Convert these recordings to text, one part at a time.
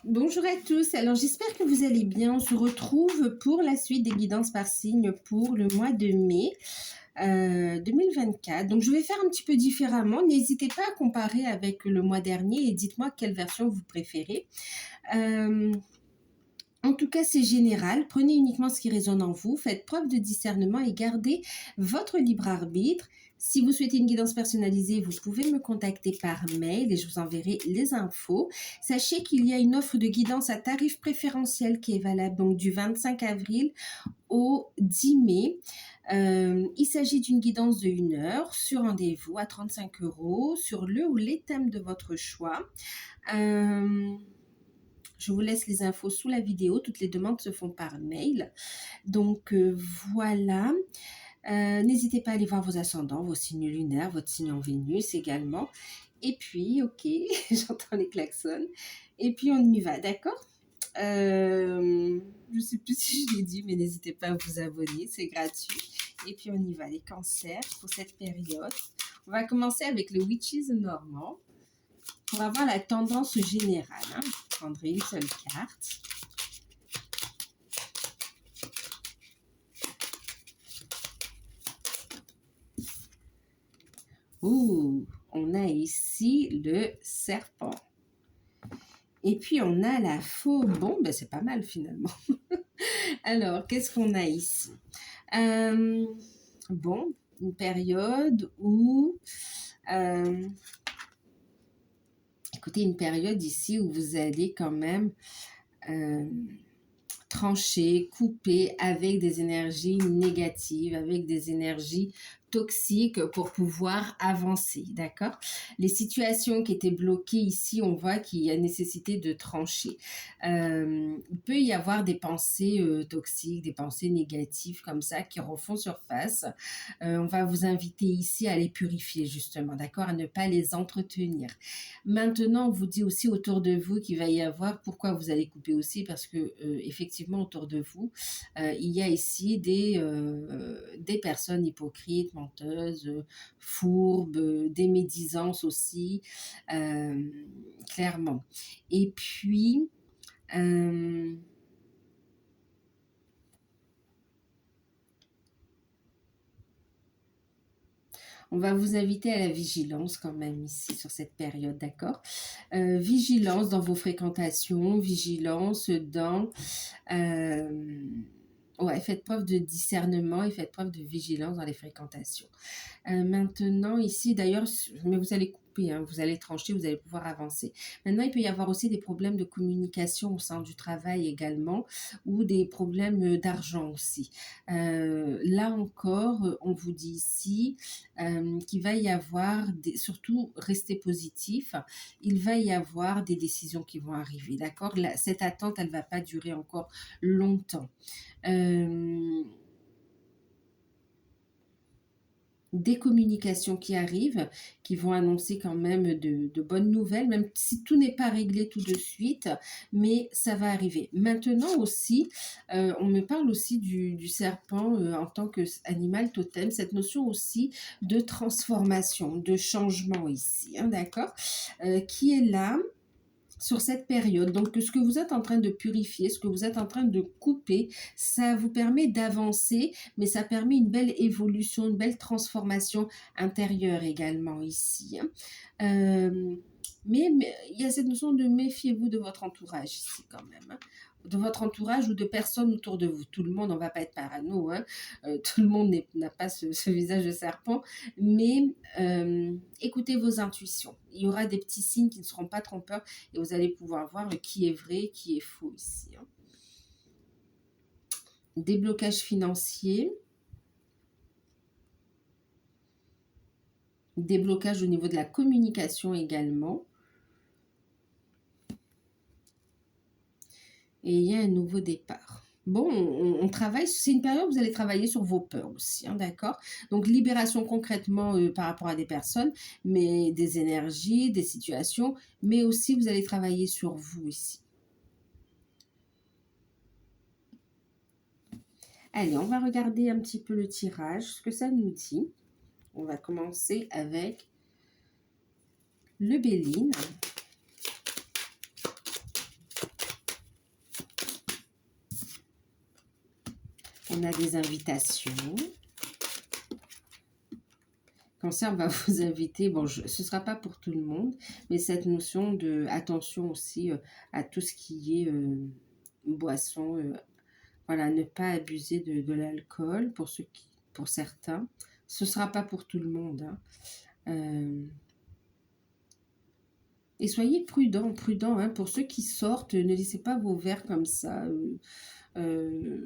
Bonjour à tous, alors j'espère que vous allez bien. On se retrouve pour la suite des guidances par signe pour le mois de mai 2024. Donc je vais faire un petit peu différemment. N'hésitez pas à comparer avec le mois dernier et dites-moi quelle version vous préférez. En tout cas, c'est général. Prenez uniquement ce qui résonne en vous. Faites preuve de discernement et gardez votre libre arbitre. Si vous souhaitez une guidance personnalisée, vous pouvez me contacter par mail et je vous enverrai les infos. Sachez qu'il y a une offre de guidance à tarif préférentiel qui est valable donc du 25 avril au 10 mai. Il s'agit d'une guidance de 1 heure sur rendez-vous à 35 € sur le ou les thèmes de votre choix. Je vous laisse les infos sous la vidéo. Toutes les demandes se font par mail. Donc voilà. N'hésitez pas à aller voir vos ascendants, vos signes lunaires, votre signe en Vénus également. Et puis, ok, j'entends les klaxons. Et puis, on y va, d'accord? Je ne sais plus si je l'ai dit, mais n'hésitez pas à vous abonner, c'est gratuit. Et puis, on y va, les cancers, pour cette période. On va commencer avec le Witches normand. Pour avoir la tendance générale, hein. Je prendrai une seule carte. Ouh, on a ici le serpent. Et puis, on a la faux. Bon, ben, c'est pas mal finalement. Alors, qu'est-ce qu'on a ici? Bon, une période où... écoutez, une période ici où vous allez quand même... trancher, couper avec des énergies négatives, avec des énergies toxiques pour pouvoir avancer, d'accord? Les situations qui étaient bloquées ici, on voit qu'il y a nécessité de trancher. Il peut y avoir des pensées toxiques, des pensées négatives comme ça qui refont surface. On va vous inviter ici à les purifier justement, d'accord? À ne pas les entretenir. Maintenant, on vous dit aussi autour de vous qu'il va y avoir, pourquoi vous allez couper aussi, parce que effectivement autour de vous, il y a ici des personnes hypocrites, menteuses, fourbes, des médisances aussi, clairement. Et puis, on va vous inviter à la vigilance quand même ici sur cette période, d'accord? Vigilance dans vos fréquentations, vigilance dans... ouais, faites preuve de discernement et faites preuve de vigilance dans les fréquentations. Maintenant, ici, d'ailleurs, mais vous allez couper, hein, vous allez trancher, vous allez pouvoir avancer. Maintenant, il peut y avoir aussi des problèmes de communication au sein du travail également, ou des problèmes d'argent aussi. Là encore, on vous dit ici qu'il va y avoir, surtout restez positif, il va y avoir des décisions qui vont arriver, d'accord? Cette attente, elle ne va pas durer encore longtemps. Des communications qui arrivent, qui vont annoncer quand même de bonnes nouvelles, même si tout n'est pas réglé tout de suite, mais ça va arriver. Maintenant aussi, on me parle aussi du serpent en tant qu'animal totem, cette notion aussi de transformation, de changement ici, hein, d'accord, qui est là sur cette période. Donc, ce que vous êtes en train de purifier, ce que vous êtes en train de couper, ça vous permet d'avancer, mais ça permet une belle évolution, une belle transformation intérieure également ici. Mais il y a cette notion de méfiez-vous de votre entourage ici quand même, hein, de votre entourage ou de personnes autour de vous. Tout le monde, on ne va pas être parano, hein, tout le monde n'a pas ce visage de serpent, mais écoutez vos intuitions. Il y aura des petits signes qui ne seront pas trompeurs et vous allez pouvoir voir qui est vrai, qui est faux ici. Hein. Déblocage financier. Déblocage au niveau de la communication également. Et il y a un nouveau départ. Bon, on travaille, c'est une période où vous allez travailler sur vos peurs aussi, hein, d'accord? Donc, libération concrètement par rapport à des personnes, mais des énergies, des situations, mais aussi vous allez travailler sur vous ici. Allez, on va regarder un petit peu le tirage, ce que ça nous dit. On va commencer avec le Béline. On a des invitations. Cancer va vous inviter, bon, ce ne sera pas pour tout le monde, mais cette notion de attention aussi à tout ce qui est boisson, voilà, ne pas abuser de l'alcool pour certains. Ce ne sera pas pour tout le monde. Hein. Et soyez prudents, prudents, hein, pour ceux qui sortent, ne laissez pas vos verres comme ça,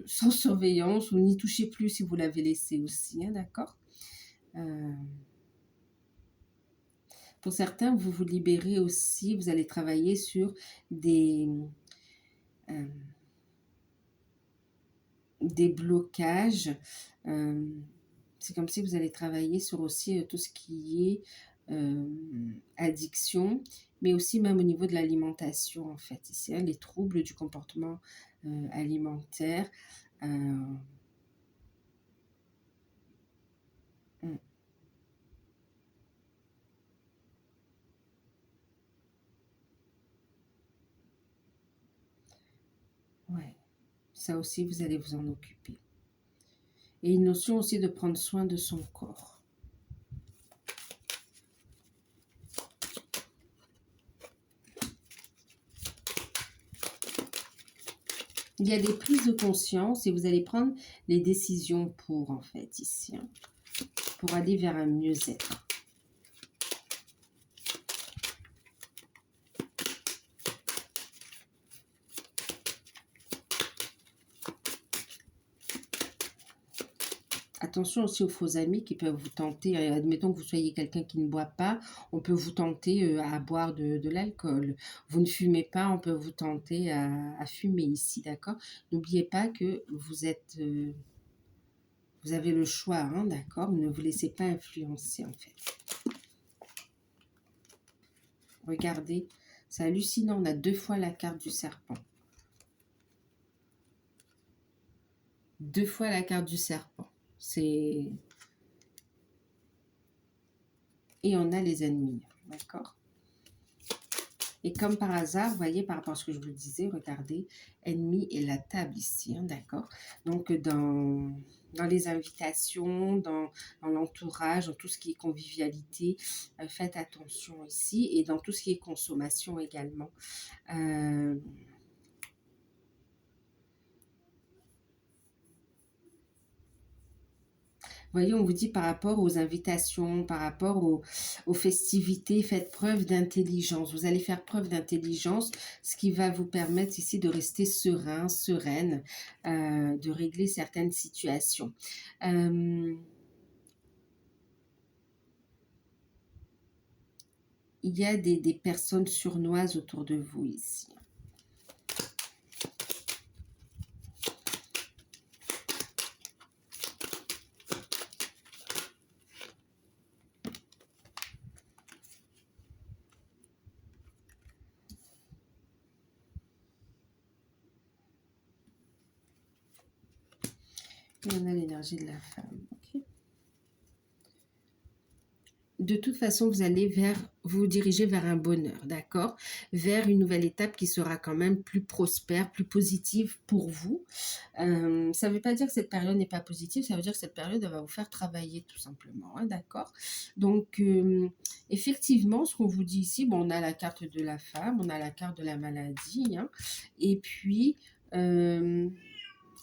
sans surveillance, ou n'y touchez plus si vous l'avez laissé aussi, hein, d'accord. Pour certains, vous vous libérez aussi, vous allez travailler sur des blocages. C'est comme si vous allez travailler sur aussi tout ce qui est addiction, mais aussi même au niveau de l'alimentation, en fait. Ici, hein, les troubles du comportement alimentaire. Ouais, ça aussi, vous allez vous en occuper. Et une notion aussi de prendre soin de son corps. Il y a des prises de conscience et vous allez prendre les décisions pour, en fait, ici, hein, pour aller vers un mieux-être. Attention aussi aux faux amis qui peuvent vous tenter, admettons que vous soyez quelqu'un qui ne boit pas, on peut vous tenter à boire de l'alcool. Vous ne fumez pas, on peut vous tenter à fumer ici, d'accord? N'oubliez pas que vous êtes, vous avez le choix, hein, d'accord? Ne vous laissez pas influencer en fait. Regardez, c'est hallucinant, on a 2 fois la carte du serpent. 2 fois la carte du serpent. C'est... Et on a les ennemis, d'accord? Et comme par hasard, vous voyez, par rapport à ce que je vous disais, regardez, ennemi et la table ici, hein, d'accord? Donc, dans les invitations, dans l'entourage, dans tout ce qui est convivialité, faites attention ici. Et dans tout ce qui est consommation également. Vous voyez, on vous dit par rapport aux invitations, par rapport aux festivités, faites preuve d'intelligence. Vous allez faire preuve d'intelligence, ce qui va vous permettre ici de rester serein, sereine, de régler certaines situations. Il y a des personnes sournoises autour de vous ici. Et on a l'énergie de la femme. Okay. De toute façon, vous allez vous diriger vers un bonheur, d'accord? Vers une nouvelle étape qui sera quand même plus prospère, plus positive pour vous. Ça ne veut pas dire que cette période n'est pas positive, ça veut dire que cette période elle va vous faire travailler tout simplement, hein, d'accord? Donc, effectivement, ce qu'on vous dit ici, bon, on a la carte de la femme, on a la carte de la maladie, hein, et puis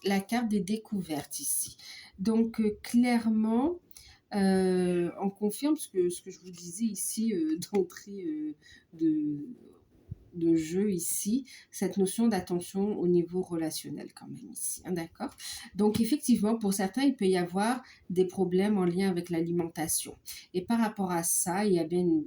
la carte des découvertes ici. Donc, clairement, on confirme ce que je vous disais ici d'entrée de jeu ici, cette notion d'attention au niveau relationnel quand même ici, hein, d'accord? Donc effectivement, pour certains, il peut y avoir des problèmes en lien avec l'alimentation. Et par rapport à ça, il y a bien une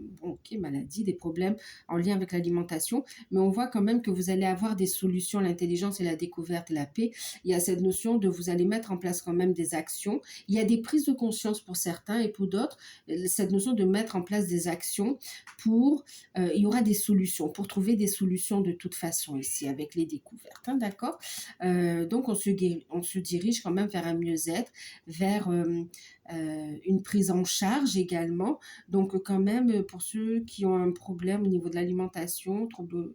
maladie, des problèmes en lien avec l'alimentation, mais on voit quand même que vous allez avoir des solutions, l'intelligence et la découverte, la paix. Il y a cette notion de vous allez mettre en place quand même des actions. Il y a des prises de conscience pour certains et pour d'autres, cette notion de mettre en place des actions pour, il y aura des solutions, pour trouver des solutions de toute façon ici avec les découvertes, hein, d'accord? Donc on se dirige quand même vers un mieux-être, vers une prise en charge également. Donc quand même pour ceux qui ont un problème au niveau de l'alimentation, troubles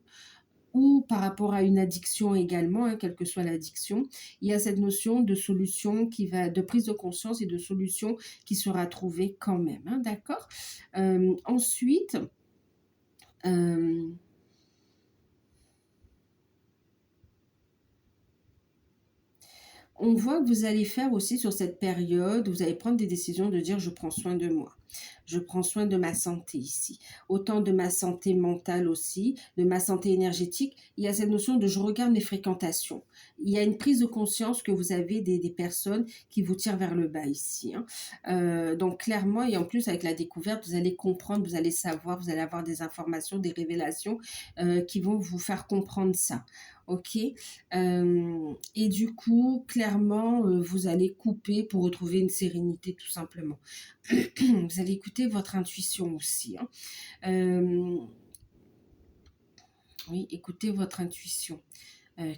ou par rapport à une addiction également, hein, quelle que soit l'addiction, il y a cette notion de solution de prise de conscience et de solution qui sera trouvée quand même, hein, d'accord. Ensuite, euh, on voit que vous allez faire aussi sur cette période, vous allez prendre des décisions de dire je prends soin de moi. Je prends soin de ma santé ici. Autant de ma santé mentale aussi, de ma santé énergétique. Il y a cette notion de je regarde mes fréquentations. Il y a une prise de conscience que vous avez des personnes qui vous tirent vers le bas ici, hein. Donc clairement, et en plus avec la découverte, vous allez comprendre, vous allez savoir, vous allez avoir des informations, des révélations qui vont vous faire comprendre ça. Ok, et du coup, clairement, vous allez couper pour retrouver une sérénité tout simplement. Vous allez écouter votre intuition aussi, hein. Oui, écoutez votre intuition,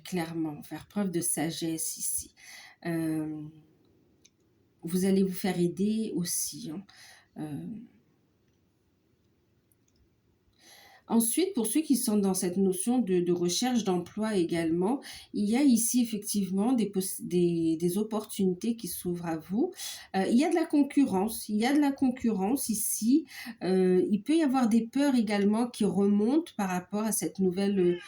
clairement, faire preuve de sagesse ici. Euh, vous allez vous faire aider aussi, hein. Euh, Ensuite, pour ceux qui sont dans cette notion de recherche d'emploi également, il y a ici effectivement des opportunités qui s'ouvrent à vous. Il y a de la concurrence, il y a de la concurrence ici. Il peut y avoir des peurs également qui remontent par rapport à cette nouvelle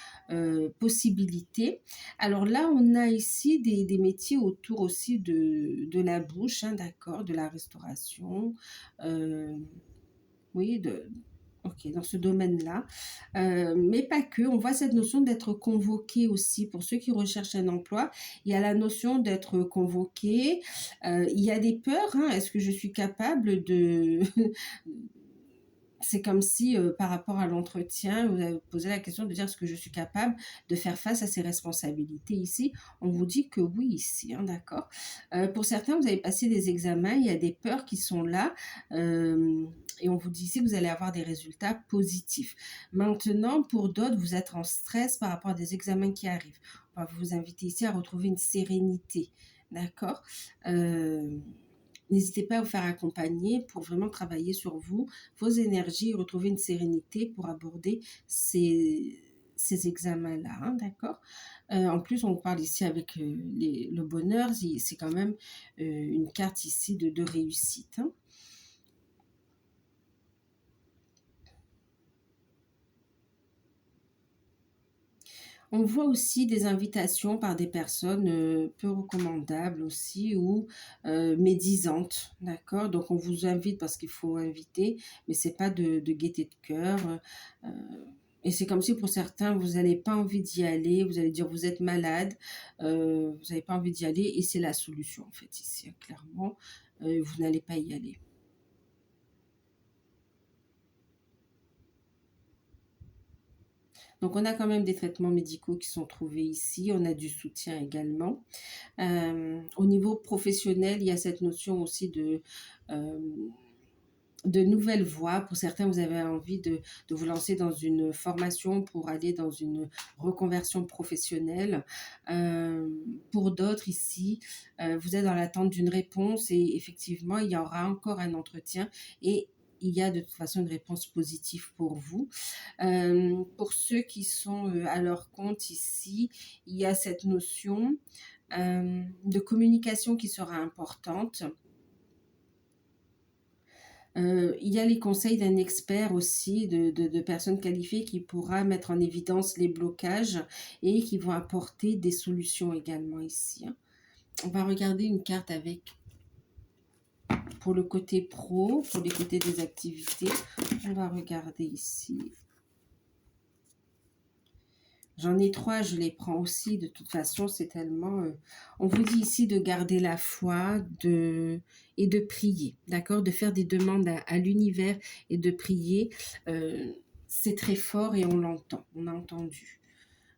possibilité. Alors là, on a ici des métiers autour aussi de la bouche, hein, d'accord, de la restauration, euh, oui, ok, dans ce domaine-là. Mais pas que, on voit cette notion d'être convoqué aussi. Pour ceux qui recherchent un emploi, il y a la notion d'être convoqué. Il y a des peurs, hein. Est-ce que je suis capable de... C'est comme si, par rapport à l'entretien, vous avez posé la question de dire est-ce que je suis capable de faire face à ces responsabilités ici. On vous dit que oui ici, hein, d'accord. Pour certains, vous avez passé des examens, il y a des peurs qui sont là. Et on vous dit ici que vous allez avoir des résultats positifs. Maintenant, pour d'autres, vous êtes en stress par rapport à des examens qui arrivent. On va vous inviter ici à retrouver une sérénité, d'accord. N'hésitez pas à vous faire accompagner pour vraiment travailler sur vous, vos énergies, et retrouver une sérénité pour aborder ces examens-là, hein, d'accord. En plus, on parle ici avec le bonheur, c'est quand même une carte ici de réussite, hein. On voit aussi des invitations par des personnes peu recommandables aussi ou médisantes, d'accord. Donc on vous invite parce qu'il faut inviter, mais c'est pas de gaieté de cœur. euh, et c'est comme si pour certains, vous n'avez pas envie d'y aller, vous allez dire vous êtes malade, vous n'avez pas envie d'y aller et c'est la solution en fait ici, hein, clairement, vous n'allez pas y aller. Donc on a quand même des traitements médicaux qui sont trouvés ici, on a du soutien également. Au niveau professionnel, il y a cette notion aussi euh, de nouvelles voies. Pour certains, vous avez envie de vous lancer dans une formation pour aller dans une reconversion professionnelle. Pour d'autres ici, vous êtes dans l'attente d'une réponse et effectivement, il y aura encore un entretien et il y a de toute façon une réponse positive pour vous. Pour ceux qui sont à leur compte ici, il y a cette notion de communication qui sera importante. Il y a les conseils d'un expert aussi, de personnes qualifiées qui pourra mettre en évidence les blocages et qui vont apporter des solutions également ici, hein. On va regarder une carte avec pour le côté pro, pour les côtés des activités. On va regarder ici. J'en ai trois, je les prends aussi. De toute façon, c'est tellement... on vous dit ici de garder la foi et de prier, d'accord. De faire des demandes à l'univers et de prier. C'est très fort et on l'entend. On a entendu.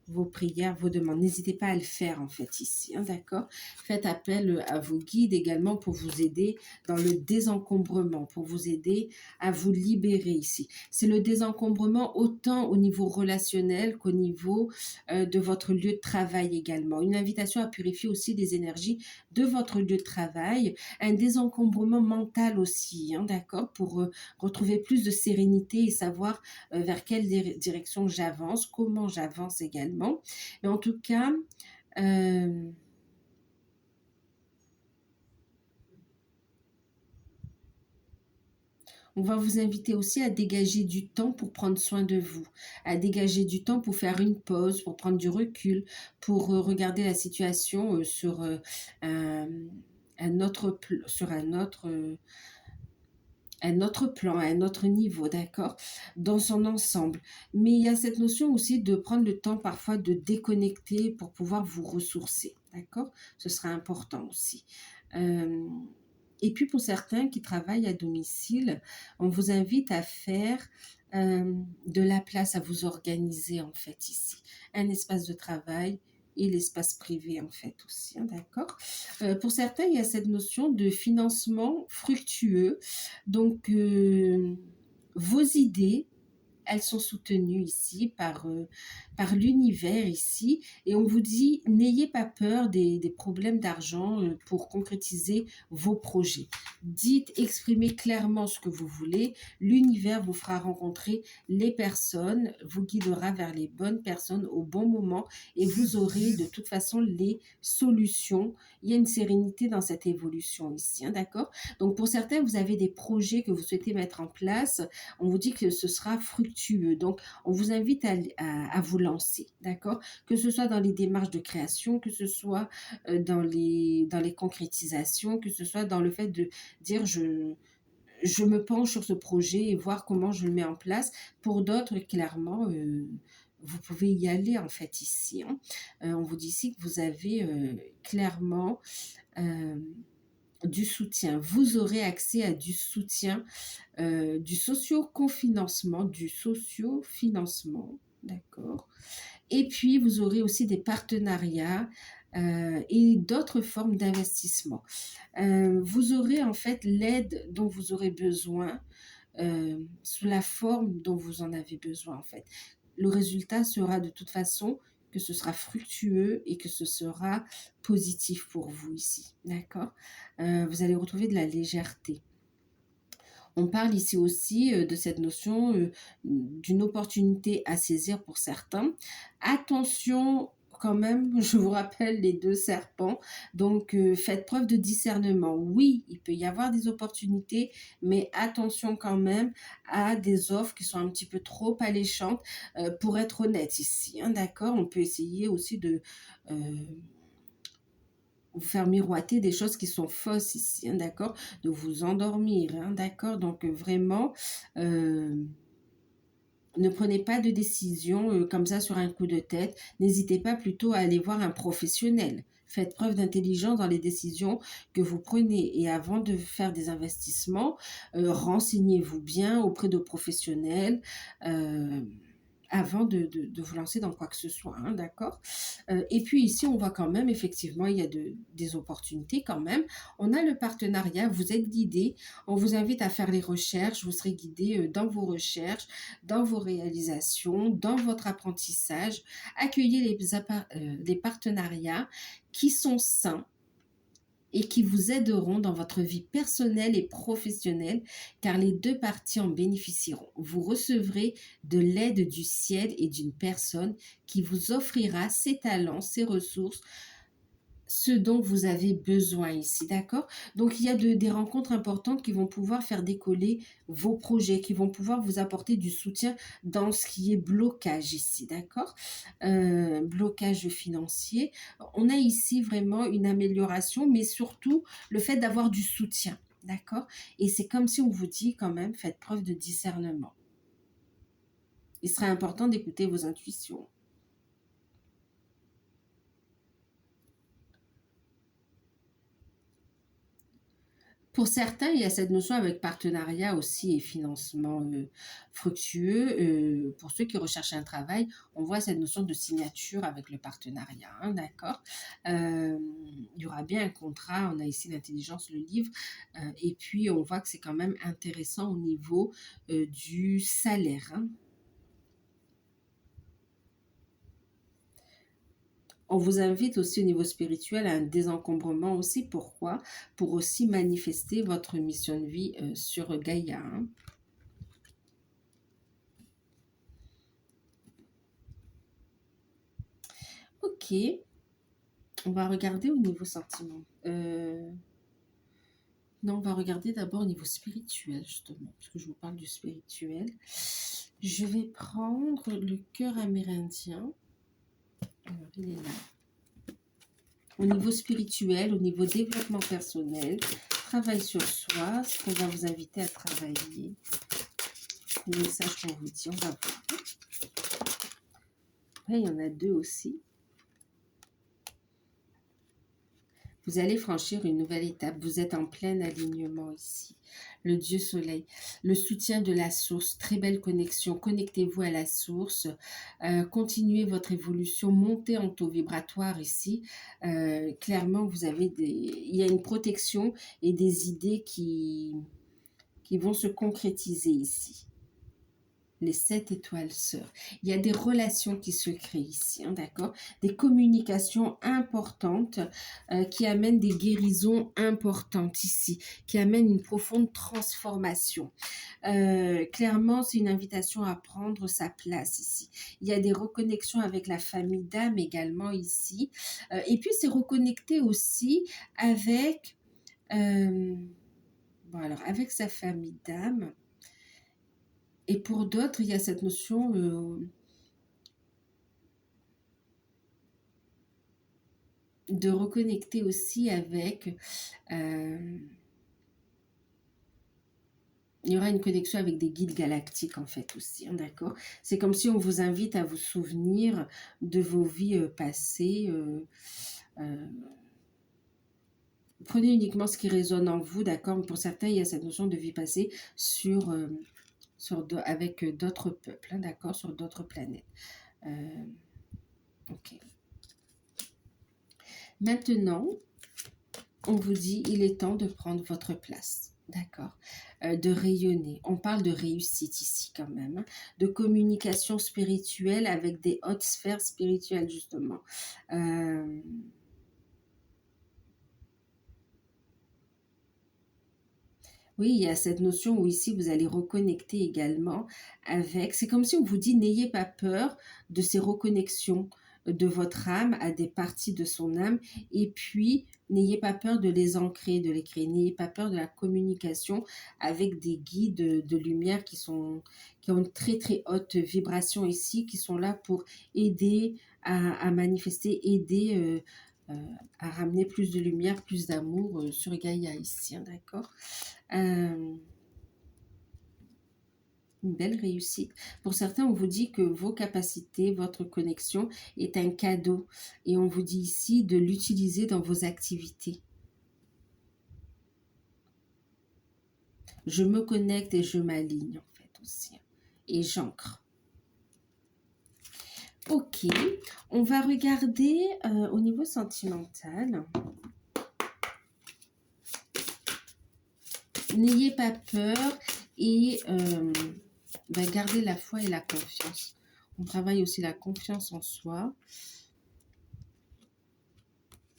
vos prières, vos demandes. N'hésitez pas à le faire en fait ici, hein, d'accord? Faites appel à vos guides également pour vous aider dans le désencombrement, pour vous aider à vous libérer ici. C'est le désencombrement autant au niveau relationnel qu'au niveau de votre lieu de travail également. Une invitation à purifier aussi les énergies de votre lieu de travail, un désencombrement mental aussi, hein, d'accord? Pour retrouver plus de sérénité et savoir vers quelle direction j'avance, comment j'avance également. Mais en tout cas, on va vous inviter aussi à dégager du temps pour prendre soin de vous, à dégager du temps pour faire une pause, pour prendre du recul, pour regarder la situation sur un autre, sur un autre plan, un autre niveau, d'accord, dans son ensemble. Mais il y a cette notion aussi de prendre le temps parfois de déconnecter pour pouvoir vous ressourcer, d'accord. Ce sera important aussi. Et puis pour certains qui travaillent à domicile, on vous invite à faire de la place, à vous organiser en fait ici. Un espace de travail et l'espace privé en fait aussi, hein, d'accord. Pour certains, il y a cette notion de financement fructueux. Donc, vos idées, elles sont soutenues ici par l'univers ici. Et on vous dit, n'ayez pas peur des problèmes d'argent pour concrétiser vos projets. Dites, exprimez clairement ce que vous voulez. L'univers vous fera rencontrer les personnes, vous guidera vers les bonnes personnes au bon moment et vous aurez de toute façon les solutions. Il y a une sérénité dans cette évolution ici, hein, d'accord? Donc pour certains, vous avez des projets que vous souhaitez mettre en place. On vous dit que ce sera fructueux. Donc, on vous invite à vous lancer, d'accord? Que ce soit dans les démarches de création, que ce soit dans les concrétisations, que ce soit dans le fait de dire je me penche sur ce projet et voir comment je le mets en place. Pour d'autres, clairement, vous pouvez y aller en fait ici, hein. On vous dit ici que vous avez clairement du soutien. Vous aurez accès à du soutien, du socio-financement, d'accord. Et puis, vous aurez aussi des partenariats et d'autres formes d'investissement. Vous aurez en fait l'aide dont vous aurez besoin sous la forme dont vous en avez besoin en fait. Le résultat sera de toute façon que ce sera fructueux et que ce sera positif pour vous ici, d'accord. Vous allez retrouver de la légèreté. On parle ici aussi de cette notion d'une opportunité à saisir pour certains. Attention quand même, je vous rappelle les deux serpents, donc faites preuve de discernement. Oui, il peut y avoir des opportunités, mais attention quand même à des offres qui sont un petit peu trop alléchantes pour être honnête ici, hein, d'accord. On peut essayer aussi de vous faire miroiter des choses qui sont fausses ici, hein, d'accord, de vous endormir, hein, d'accord. Donc vraiment, ne prenez pas de décision comme ça sur un coup de tête. N'hésitez pas plutôt à aller voir un professionnel. Faites preuve d'intelligence dans les décisions que vous prenez. Et avant de faire des investissements, renseignez-vous bien auprès de professionnels. Avant de vous lancer dans quoi que ce soit, hein, d'accord. Et puis ici, on voit quand même, effectivement, il y a des opportunités quand même. On a le partenariat, vous êtes guidé, on vous invite à faire les recherches, vous serez guidé dans vos recherches, dans vos réalisations, dans votre apprentissage. Accueillez les partenariats qui sont sains et qui vous aideront dans votre vie personnelle et professionnelle, car les deux parties en bénéficieront. Vous recevrez de l'aide du ciel et d'une personne qui vous offrira ses talents, ses ressources, ce dont vous avez besoin ici, d'accord? Donc, il y a des rencontres importantes qui vont pouvoir faire décoller vos projets, qui vont pouvoir vous apporter du soutien dans ce qui est blocage ici, d'accord? Blocage financier. On a ici vraiment une amélioration, mais surtout le fait d'avoir du soutien, d'accord? Et c'est comme si on vous dit quand même, faites preuve de discernement. Il sera important d'écouter vos intuitions. Pour certains, il y a cette notion avec partenariat aussi et financement fructueux. Pour ceux qui recherchent un travail, on voit cette notion de signature avec le partenariat, hein, d'accord. Il y aura bien un contrat, on a ici l'intelligence, le livre, et puis on voit que c'est quand même intéressant au niveau du salaire, hein. On vous invite aussi au niveau spirituel à un désencombrement aussi. Pourquoi? Pour aussi manifester votre mission de vie sur Gaïa, hein. Ok, on va regarder au niveau sentiment. Non, on va regarder d'abord au niveau spirituel, justement, parce que je vous parle du spirituel. Je vais prendre le cœur amérindien. Alors, il est là. Au niveau spirituel, au niveau développement personnel, travail sur soi, ce qu'on va vous inviter à travailler. Le message qu'on vous dit, on va voir. Après, il y en a deux aussi. Vous allez franchir une nouvelle étape. Vous êtes en plein alignement ici. Le Dieu Soleil, le soutien de la source, très belle connexion. Connectez-vous à la source. Continuez votre évolution. Montez en taux vibratoire ici. Clairement, vous avez il y a une protection et des idées qui vont se concrétiser ici. Les 7 étoiles sœurs. Il y a des relations qui se créent ici, hein, d'accord? Des communications importantes qui amènent des guérisons importantes ici, qui amènent une profonde transformation. Clairement, c'est une invitation à prendre sa place ici. Il y a des reconnexions avec la famille d'âme également ici. Et puis, c'est reconnecté aussi avec, bon, alors, avec sa famille d'âme. Et pour d'autres, il y a cette notion de reconnecter aussi avec... il y aura une connexion avec des guides galactiques en fait aussi, hein, d'accord? C'est comme si on vous invite à vous souvenir de vos vies passées. Prenez uniquement ce qui résonne en vous, d'accord? Pour certains, il y a cette notion de vie passée avec d'autres peuples, hein, d'accord? Sur d'autres planètes. Ok. Maintenant, on vous dit, il est temps de prendre votre place, d'accord, de rayonner. On parle de réussite ici quand même, hein, de communication spirituelle avec des hautes sphères spirituelles justement. Oui, il y a cette notion où ici vous allez reconnecter également avec, c'est comme si on vous dit n'ayez pas peur de ces reconnexions de votre âme à des parties de son âme et puis n'ayez pas peur de les ancrer, de les créer, n'ayez pas peur de la communication avec des guides de lumière qui ont une très très haute vibration ici, qui sont là pour aider à manifester, aider à ramener plus de lumière, plus d'amour sur Gaïa ici, hein, d'accord? Une belle réussite. Pour certains, on vous dit que vos capacités, votre connexion est un cadeau. Et on vous dit ici de l'utiliser dans vos activités. Je me connecte et je m'aligne en fait aussi. Et j'ancre. Ok, on va regarder au niveau sentimental. N'ayez pas peur et gardez la foi et la confiance. On travaille aussi la confiance en soi.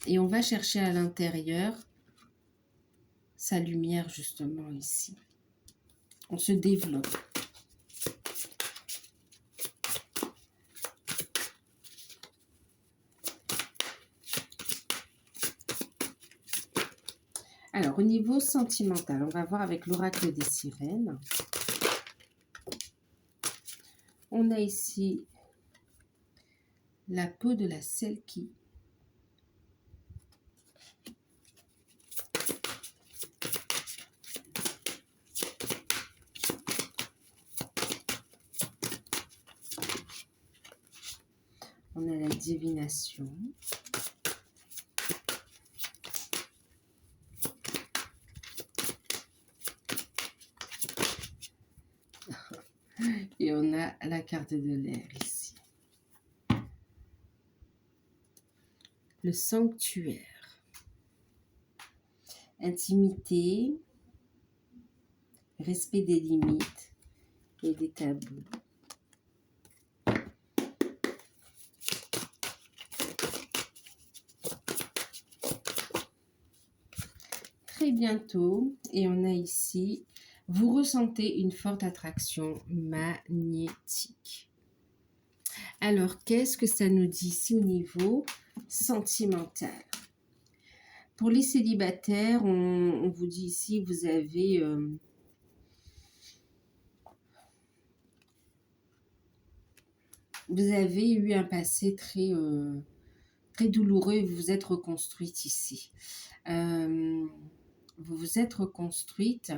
Et on va chercher à l'intérieur sa lumière justement ici. On se développe. Alors, au niveau sentimental, on va voir avec l'oracle des sirènes. On a ici la peau de la Selkie. On a la divination. carte de l'air ici. Le sanctuaire. Intimité, respect des limites et des tabous. Très bientôt, et on a ici, vous ressentez une forte attraction magnétique. Alors, qu'est-ce que ça nous dit ici au niveau sentimental? Pour les célibataires, on vous dit ici, vous avez eu un passé très, très douloureux et vous vous êtes reconstruite ici. Vous vous êtes reconstruite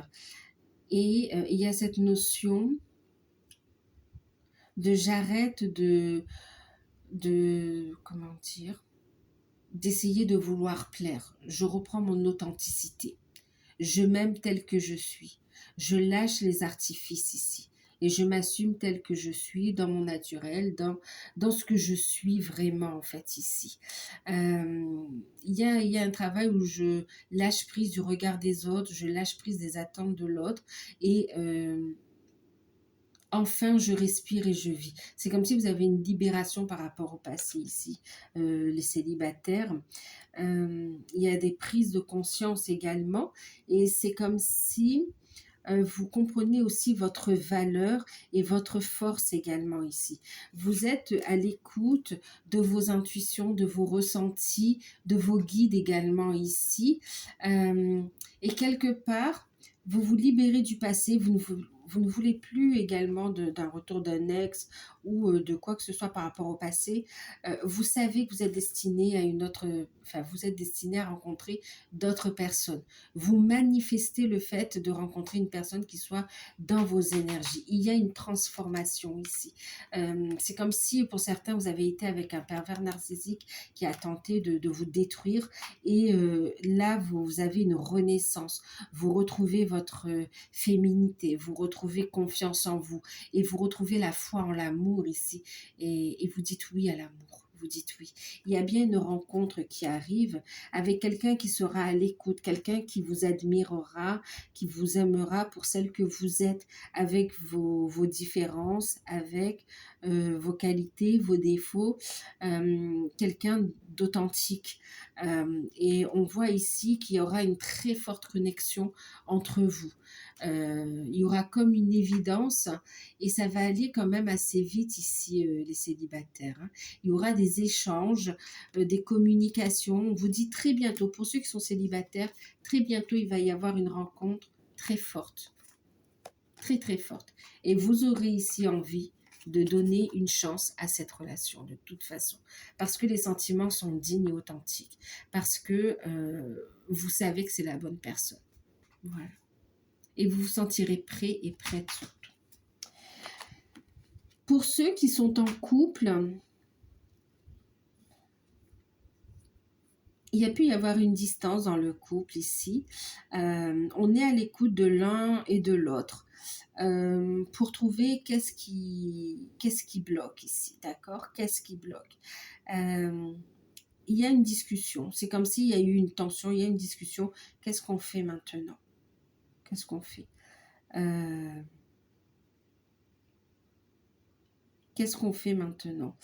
et il y a cette notion de j'arrête comment dire, d'essayer de vouloir plaire. Je reprends mon authenticité. Je m'aime tel que je suis. Je lâche les artifices ici. Et je m'assume tel que je suis, dans mon naturel, dans ce que je suis vraiment, en fait, ici. Il y a un travail où je lâche prise du regard des autres, je lâche prise des attentes de l'autre, et enfin, je respire et je vis. C'est comme si vous avez une libération par rapport au passé ici, les célibataires. Il y a des prises de conscience également, et c'est comme si vous comprenez aussi votre valeur et votre force également ici. Vous êtes à l'écoute de vos intuitions, de vos ressentis, de vos guides également ici. Et quelque part, vous vous libérez du passé, vous ne voulez plus également d'un retour d'un ex ou de quoi que ce soit par rapport au passé. Vous savez que vous êtes destiné à vous êtes destiné à rencontrer d'autres personnes. Vous manifestez le fait de rencontrer une personne qui soit dans vos énergies. Il y a une transformation ici. C'est comme si pour certains vous avez été avec un pervers narcissique qui a tenté de vous détruire, et là vous avez une renaissance. Vous retrouvez votre féminité, vous retrouvez confiance en vous et vous retrouvez la foi en l'amour ici, et vous dites oui à l'amour. Vous dites oui. Il y a bien une rencontre qui arrive avec quelqu'un qui sera à l'écoute, quelqu'un qui vous admirera, qui vous aimera pour celle que vous êtes, avec vos différences, avec vos qualités, vos défauts, quelqu'un d'authentique. Et on voit ici qu'il y aura une très forte connexion entre vous. Il y aura comme une évidence, et ça va aller quand même assez vite ici, les célibataires. Hein. Il y aura des échanges, des communications. On vous dit très bientôt, pour ceux qui sont célibataires, très bientôt il va y avoir une rencontre très forte. Très très forte. Et vous aurez ici envie de donner une chance à cette relation de toute façon. Parce que les sentiments sont dignes et authentiques. Parce que vous savez que c'est la bonne personne. Voilà. Et vous vous sentirez prêt et prête surtout. Pour ceux qui sont en couple, il y a pu y avoir une distance dans le couple ici. On est à l'écoute de l'un et de l'autre pour trouver qu'est-ce qui bloque ici, d'accord? Qu'est-ce qui bloque? Il y a une discussion. C'est comme s'il y a eu une tension, il y a une discussion. Qu'est-ce qu'on fait maintenant? Qu'est-ce qu'on fait? Qu'est-ce qu'on fait maintenant?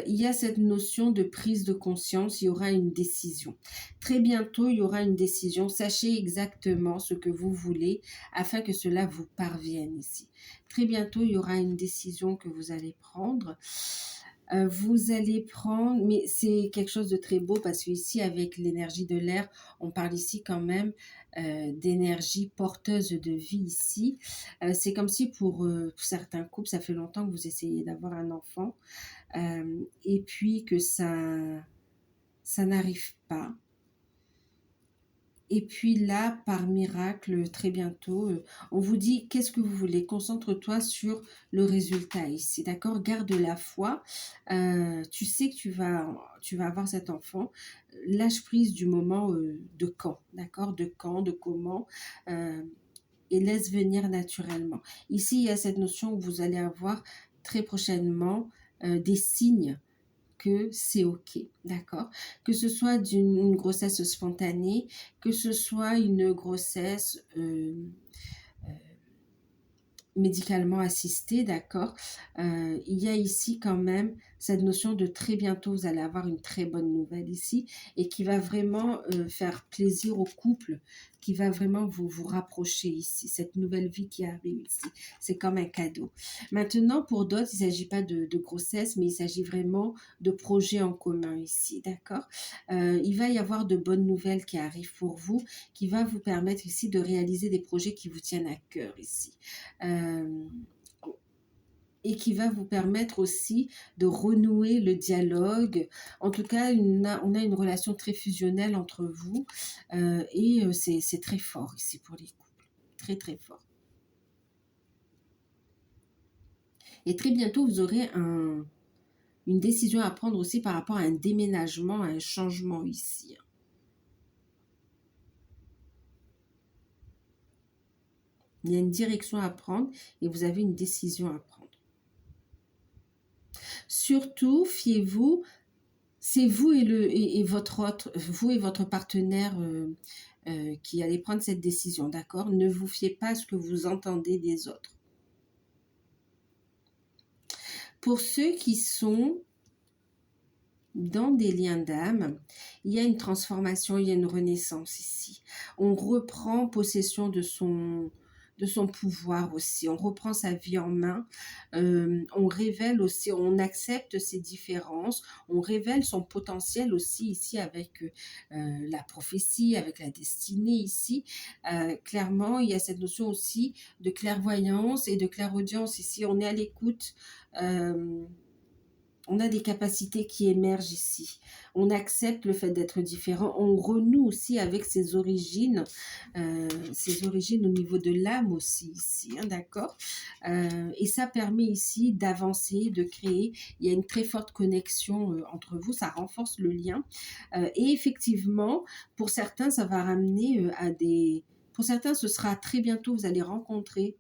Il y a cette notion de prise de conscience, il y aura une décision. Très bientôt, il y aura une décision. Sachez exactement ce que vous voulez afin que cela vous parvienne ici. Très bientôt, il y aura une décision que vous allez prendre. Vous allez prendre, mais c'est quelque chose de très beau parce que ici, avec l'énergie de l'air, on parle ici quand même d'énergie porteuse de vie ici. C'est comme si pour certains couples, ça fait longtemps que vous essayez d'avoir un enfant et puis que ça n'arrive pas. Et puis là, par miracle, très bientôt, on vous dit, qu'est-ce que vous voulez? Concentre-toi sur le résultat ici, d'accord? Garde la foi. Tu sais que tu vas avoir cet enfant. Lâche prise du moment de quand, d'accord? De quand, de comment, et laisse venir naturellement. Ici, il y a cette notion où vous allez avoir très prochainement des signes que c'est ok, d'accord? Que ce soit une grossesse spontanée, que ce soit une grossesse médicalement assistée, d'accord? Il y a ici quand même cette notion de très bientôt, vous allez avoir une très bonne nouvelle ici et qui va vraiment faire plaisir au couple, qui va vraiment vous rapprocher ici, cette nouvelle vie qui arrive ici. C'est comme un cadeau. Maintenant, pour d'autres, il ne s'agit pas de grossesse, mais il s'agit vraiment de projets en commun ici, d'accord? Il va y avoir de bonnes nouvelles qui arrivent pour vous, qui va vous permettre ici de réaliser des projets qui vous tiennent à cœur ici. Et qui va vous permettre aussi de renouer le dialogue. En tout cas, on a une relation très fusionnelle entre vous et c'est très fort ici pour les couples. Très, très fort. Et très bientôt, vous aurez une décision à prendre aussi par rapport à un déménagement, à un changement ici. Il y a une direction à prendre et vous avez une décision à prendre. Surtout, fiez-vous, c'est vous et votre partenaire qui allez prendre cette décision, d'accord? Ne vous fiez pas à ce que vous entendez des autres. Pour ceux qui sont dans des liens d'âme, il y a une transformation, il y a une renaissance ici. On reprend possession de son pouvoir aussi, on reprend sa vie en main, on révèle aussi, on accepte ses différences, on révèle son potentiel aussi ici avec la prophétie, avec la destinée ici. Clairement, il y a cette notion aussi de clairvoyance et de clairaudience ici, on est à l'écoute. On a des capacités qui émergent ici. On accepte le fait d'être différent. On renoue aussi avec ses origines au niveau de l'âme aussi ici, hein, d'accord? Et ça permet ici d'avancer, de créer. Il y a une très forte connexion entre vous, ça renforce le lien. Et effectivement, pour certains, ça va ramener à des... Pour certains, ce sera très bientôt, vous allez rencontrer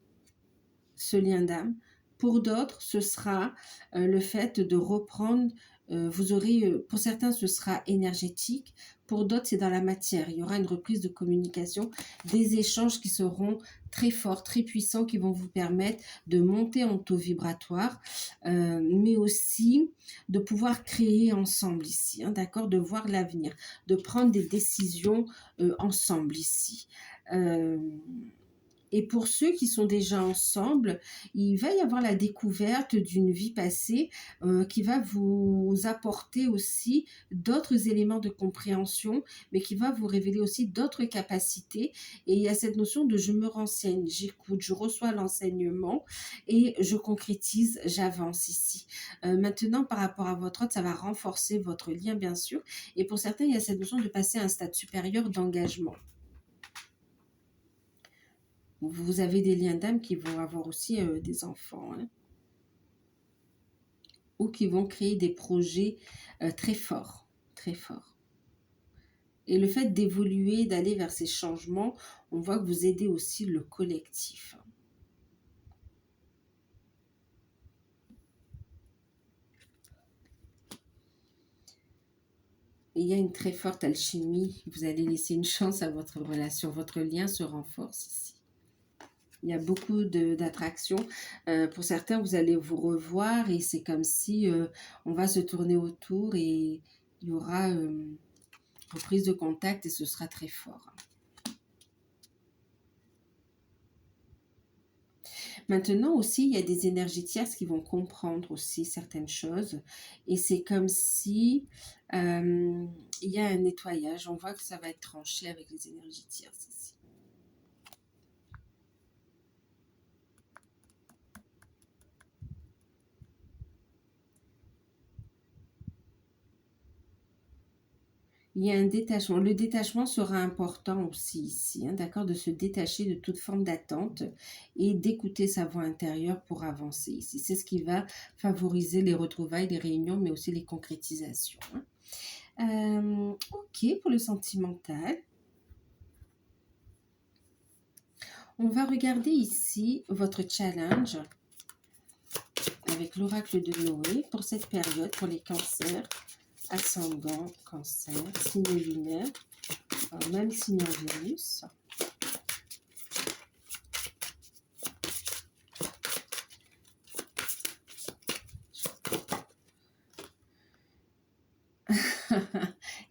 ce lien d'âme. Pour d'autres, ce sera le fait de reprendre, vous aurez, pour certains, ce sera énergétique, pour d'autres, c'est dans la matière. Il y aura une reprise de communication, des échanges qui seront très forts, très puissants, qui vont vous permettre de monter en taux vibratoire, mais aussi de pouvoir créer ensemble ici, hein, d'accord, de voir l'avenir, de prendre des décisions ensemble ici. Et pour ceux qui sont déjà ensemble, il va y avoir la découverte d'une vie passée qui va vous apporter aussi d'autres éléments de compréhension, mais qui va vous révéler aussi d'autres capacités. Et il y a cette notion de je me renseigne, j'écoute, je reçois l'enseignement et je concrétise, j'avance ici. Maintenant, par rapport à votre autre, ça va renforcer votre lien, bien sûr. Et pour certains, il y a cette notion de passer à un stade supérieur d'engagement. Vous avez des liens d'âme qui vont avoir aussi des enfants, hein, ou qui vont créer des projets très forts, très forts. Et le fait d'évoluer, d'aller vers ces changements, on voit que vous aidez aussi le collectif. Et il y a une très forte alchimie. Vous allez laisser une chance à votre relation. Votre lien se renforce ici. Il y a beaucoup d'attractions. Pour certains, vous allez vous revoir et c'est comme si on va se tourner autour et il y aura reprise de contact et ce sera très fort. Maintenant aussi, il y a des énergies tierces qui vont comprendre aussi certaines choses et c'est comme si il y a un nettoyage. On voit que ça va être tranché avec les énergies tierces ici. Il y a un détachement. Le détachement sera important aussi ici, hein, d'accord, de se détacher de toute forme d'attente et d'écouter sa voix intérieure pour avancer ici. C'est ce qui va favoriser les retrouvailles, les réunions, mais aussi les concrétisations. Hein. Ok, pour le sentimental. On va regarder ici votre challenge avec l'oracle de Noé pour cette période, pour les cancers, ascendant, cancer, signe lunaire, même signe en Vénus.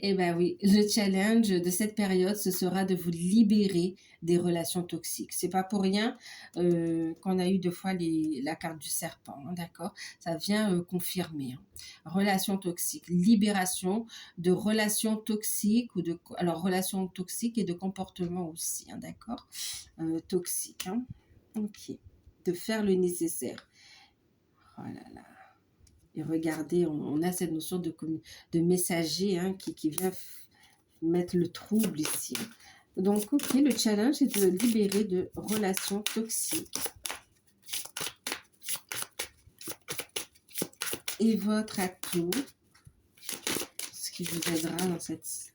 Eh bien oui, le challenge de cette période, ce sera de vous libérer des relations toxiques. C'est pas pour rien qu'on a eu deux fois la carte du serpent, hein, d'accord? Ça vient confirmer. Hein. Relations toxiques, libération de relations toxiques alors relations toxiques et de comportements aussi, hein, d'accord? Toxiques, hein? Ok. De faire le nécessaire. Oh là là. Et regardez, on a cette notion de messager hein, qui vient mettre le trouble ici. Donc, ok, le challenge est de libérer de relations toxiques. Et votre atout, ce qui vous aidera dans cette...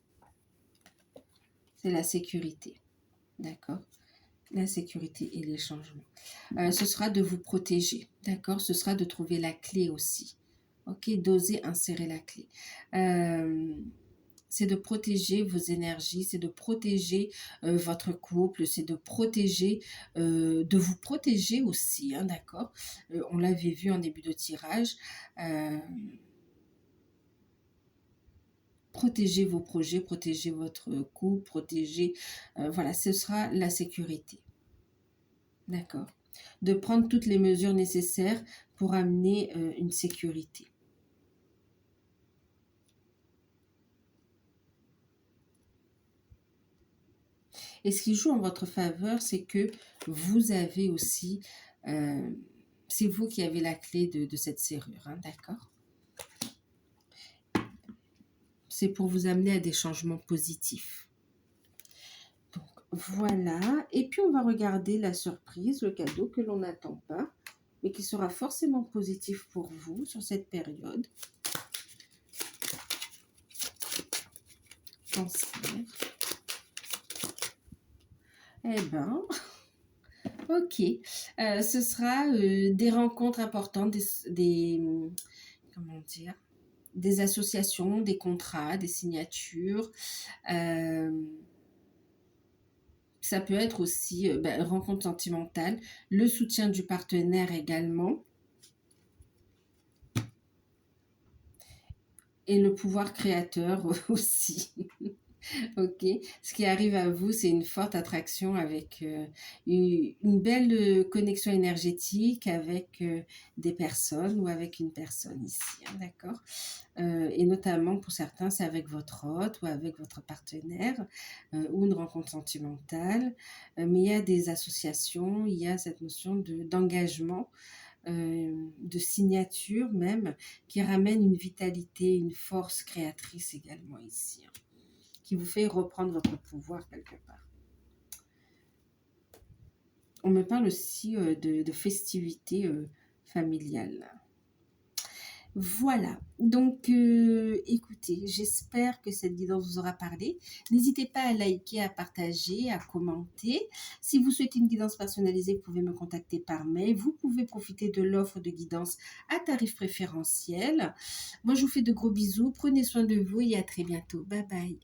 C'est la sécurité. D'accord? La sécurité et les changements. Ce sera de vous protéger. D'accord? Ce sera de trouver la clé aussi. Ok? D'oser insérer la clé. C'est de protéger vos énergies, c'est de protéger votre couple, c'est de protéger, de vous protéger aussi, hein, d'accord? On l'avait vu en début de tirage. Protégez vos projets, protégez votre couple, protégez... voilà, ce sera la sécurité. D'accord? De prendre toutes les mesures nécessaires pour amener une sécurité. Et ce qui joue en votre faveur, c'est que vous avez aussi... c'est vous qui avez la clé de cette serrure, hein, d'accord? C'est pour vous amener à des changements positifs. Donc, voilà. Et puis, on va regarder la surprise, le cadeau que l'on n'attend pas, mais qui sera forcément positif pour vous sur cette période. Cancer. Eh ben, ok. Ce sera des rencontres importantes, comment dire, des associations, des contrats, des signatures. Ça peut être aussi rencontre sentimentale, le soutien du partenaire également. Et le pouvoir créateur aussi. Ok, ce qui arrive à vous, c'est une forte attraction avec une belle connexion énergétique avec des personnes ou avec une personne ici, hein, d'accord? Et notamment pour certains, c'est avec votre hôte ou avec votre partenaire ou une rencontre sentimentale. Mais il y a des associations, il y a cette notion d'engagement, de signature même, qui ramène une vitalité, une force créatrice également ici, hein, qui vous fait reprendre votre pouvoir quelque part. On me parle aussi de festivités familiales. Voilà, donc écoutez, j'espère que cette guidance vous aura parlé. N'hésitez pas à liker, à partager, à commenter. Si vous souhaitez une guidance personnalisée, vous pouvez me contacter par mail. Vous pouvez profiter de l'offre de guidance à tarif préférentiel. Moi, je vous fais de gros bisous. Prenez soin de vous et à très bientôt. Bye bye.